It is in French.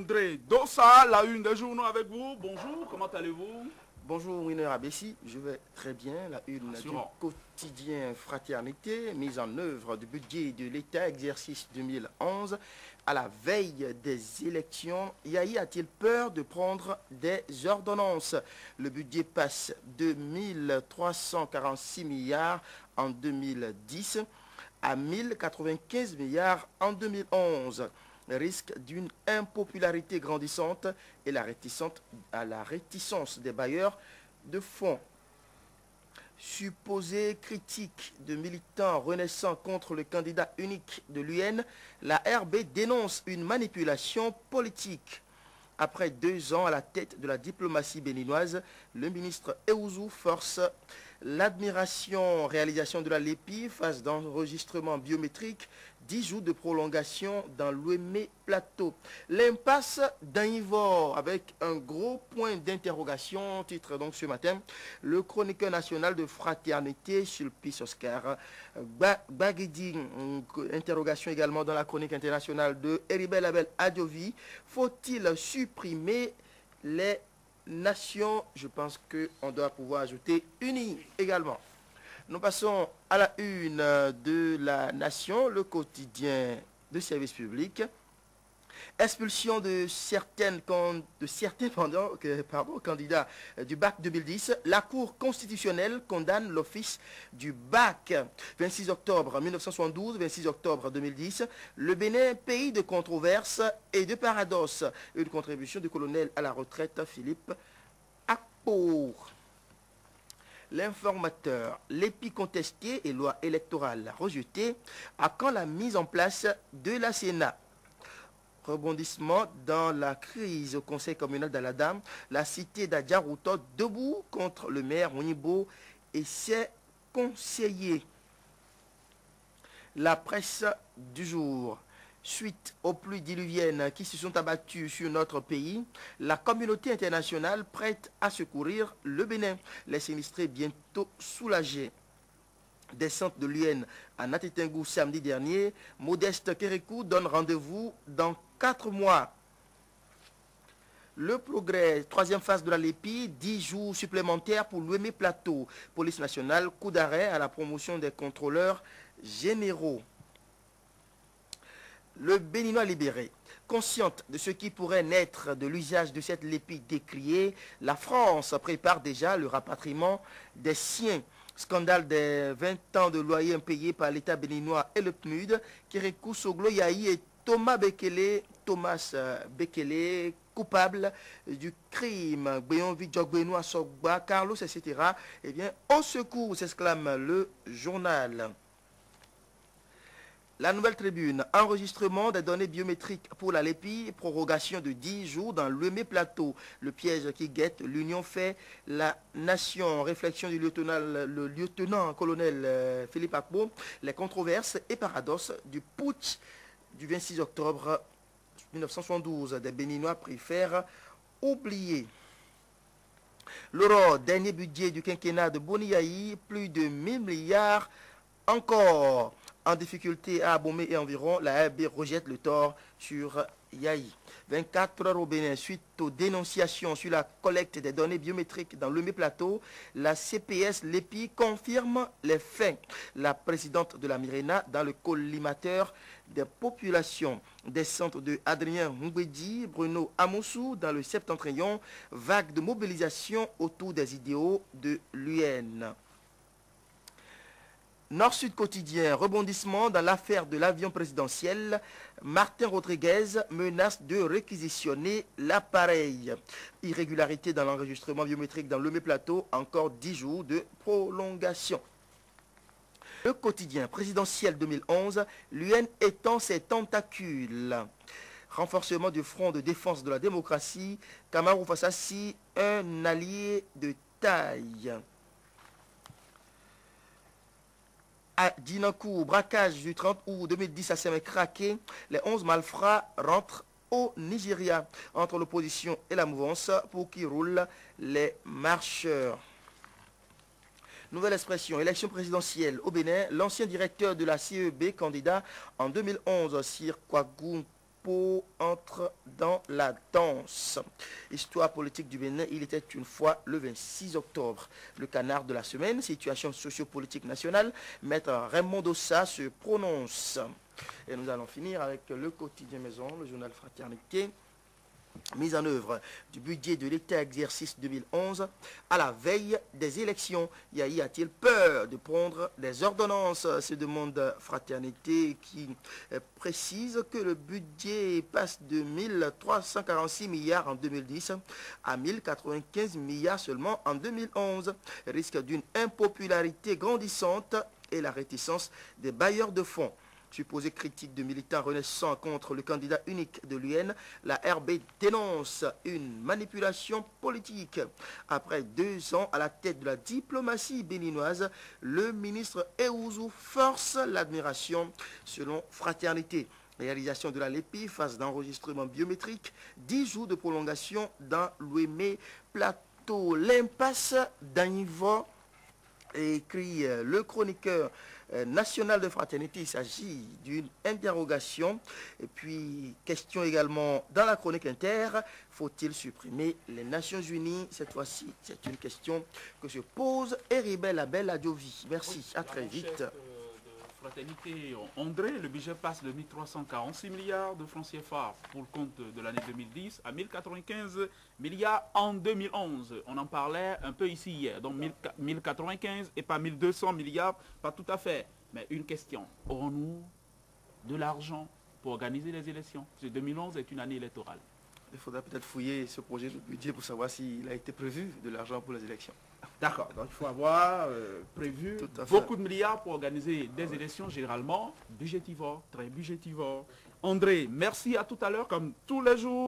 André Dossa, la une des journaux avec vous. Bonjour, comment allez-vous? Bonjour Winner Abessi, je vais très bien. La une du quotidien Fraternité, mise en œuvre du budget de l'État, exercice 2011. À la veille des élections, Yahi a-t-il peur de prendre des ordonnances? Le budget passe de 1346 milliards en 2010 à 1095 milliards en 2011. Risque d'une impopularité grandissante et la réticence des bailleurs de fonds. Supposée critique de militants renaissants contre le candidat unique de l'UN, la RB dénonce une manipulation politique. Après 2 ans à la tête de la diplomatie béninoise, le ministre Eouzou force l'admiration. Réalisation de la LEPI, phase d'enregistrement biométrique, 10 jours de prolongation dans l'Ouémé Plateau. L'impasse d'Anivor avec un gros point d'interrogation, titre donc ce matin, le chroniqueur national de Fraternité, Sulpice Oscar Baguedi. Interrogation également dans la chronique internationale de Heribel Abel Adjovi. Faut-il supprimer les nations? Je pense qu'on doit pouvoir ajouter unis également. Nous passons à la une de la Nation, le quotidien de service public. Expulsion de certains candidats du bac 2010. La Cour constitutionnelle condamne l'office du bac. 26 octobre 1972, 26 octobre 2010. Le Bénin, pays de controverses et de paradoxes. Une contribution du colonel à la retraite Philippe Akpour. L'informateur, l'EPI contesté et loi électorale rejetée. À quand la mise en place de la Sénat? Rebondissement dans la crise au conseil communal d'Aladam. La cité d'Adjarouto debout contre le maire Onibo et ses conseillers. La presse du jour. Suite aux pluies diluviennes qui se sont abattues sur notre pays, la communauté internationale prête à secourir le Bénin. Les sinistrés bientôt soulagés. Descente de l'UN à Natitingou samedi dernier. Modeste Kérékou donne rendez-vous dans 4 mois. Le progrès, 3e phase de la LEPI, 10 jours supplémentaires pour l'Ouémé Plateau. Police nationale, coup d'arrêt à la promotion des contrôleurs généraux. Le Béninois libéré. Consciente de ce qui pourrait naître de l'usage de cette LEPI décriée, la France prépare déjà le rapatriement des siens. Scandale des 20 ans de loyer impayés par l'État béninois et le PNUD. Kérékou Soglo Yahi et Thomas Bekele, coupable du crime. Béonvi Djogbenois Sogba, Carlos, etc. Eh bien, au secours, s'exclame le journal. La Nouvelle Tribune, enregistrement des données biométriques pour la LEPI, prorogation de 10 jours dans l'Ouémé Plateau. Le piège qui guette l'Union fait la nation. Réflexion du le lieutenant-colonel Philippe Akpo. Les controverses et paradoxes du putsch du 26 octobre 1972. Des Béninois préfèrent oublier. L'Euro, dernier budget du quinquennat de Boni Yahi, plus de 1000 milliards encore. En difficulté à Abomey et environ, la RB rejette le tort sur Yahi. 24 heures au Bénin, suite aux dénonciations sur la collecte des données biométriques dans l'Ouémé Plateau, la CPS LEPI confirme les faits. La présidente de la Mirena dans le collimateur des populations. Descente de Adrien Mbedi, Bruno Amoussou dans le Septentrion, vague de mobilisation autour des idéaux de l'UN. Nord-Sud quotidien, rebondissement dans l'affaire de l'avion présidentiel. Martin Rodriguez menace de réquisitionner l'appareil. Irrégularité dans l'enregistrement biométrique dans l'Ouémé Plateau, encore 10 jours de prolongation. Le quotidien présidentiel 2011, l'UN étend ses tentacules. Renforcement du front de défense de la démocratie. Kamarou Fassassi, un allié de taille. À Dinakou, braquage du 30 août 2010 à Sémé craqué, les 11 malfrats rentrent au Nigeria, entre l'opposition et la mouvance pour qui roulent les marcheurs. Nouvelle expression, élection présidentielle au Bénin, l'ancien directeur de la CEB, candidat en 2011, Sir Kwagou Gbagbo entre dans la danse. Histoire politique du Bénin, il était une fois le 26 octobre. Le canard de la semaine, situation sociopolitique nationale, Maître Raymond Dossa se prononce. Et nous allons finir avec le quotidien Maison, le journal Fraternité. Mise en œuvre du budget de l'État exercice 2011 à la veille des élections. Y a-t-il peur de prendre des ordonnances? Se demande Fraternité qui précise que le budget passe de 1346 milliards en 2010 à 1095 milliards seulement en 2011. Risque d'une impopularité grandissante et la réticence des bailleurs de fonds. Supposée critique de militants renaissants contre le candidat unique de l'UN, la RB dénonce une manipulation politique. Après 2 ans à la tête de la diplomatie béninoise, le ministre Eouzou force l'admiration selon Fraternité. Réalisation de la LEPI, phase d'enregistrement biométrique, 10 jours de prolongation dans l'Ouémé Plateau. L'impasse d'Anivo, écrit le chroniqueur national de Fraternité. Il s'agit d'une interrogation. Et puis, question également dans la chronique inter, faut-il supprimer les Nations Unies? Cette fois-ci, c'est une question que se pose Héribel Abel Adjovi. Merci, oui, à très vite. Fraternité André, le budget passe de 1346 milliards de francs CFA pour le compte de l'année 2010 à 1095 milliards en 2011. On en parlait un peu ici hier, donc 1095 et pas 1200 milliards, pas tout à fait. Mais une question, aurons-nous de l'argent pour organiser les élections? Parce que 2011 est une année électorale. Il faudra peut-être fouiller ce projet de budget pour savoir s'il a été prévu de l'argent pour les élections. D'accord, donc il faut avoir prévu beaucoup de milliards pour organiser des élections généralement budgétivores, très budgétivores. André, merci, à tout à l'heure comme tous les jours.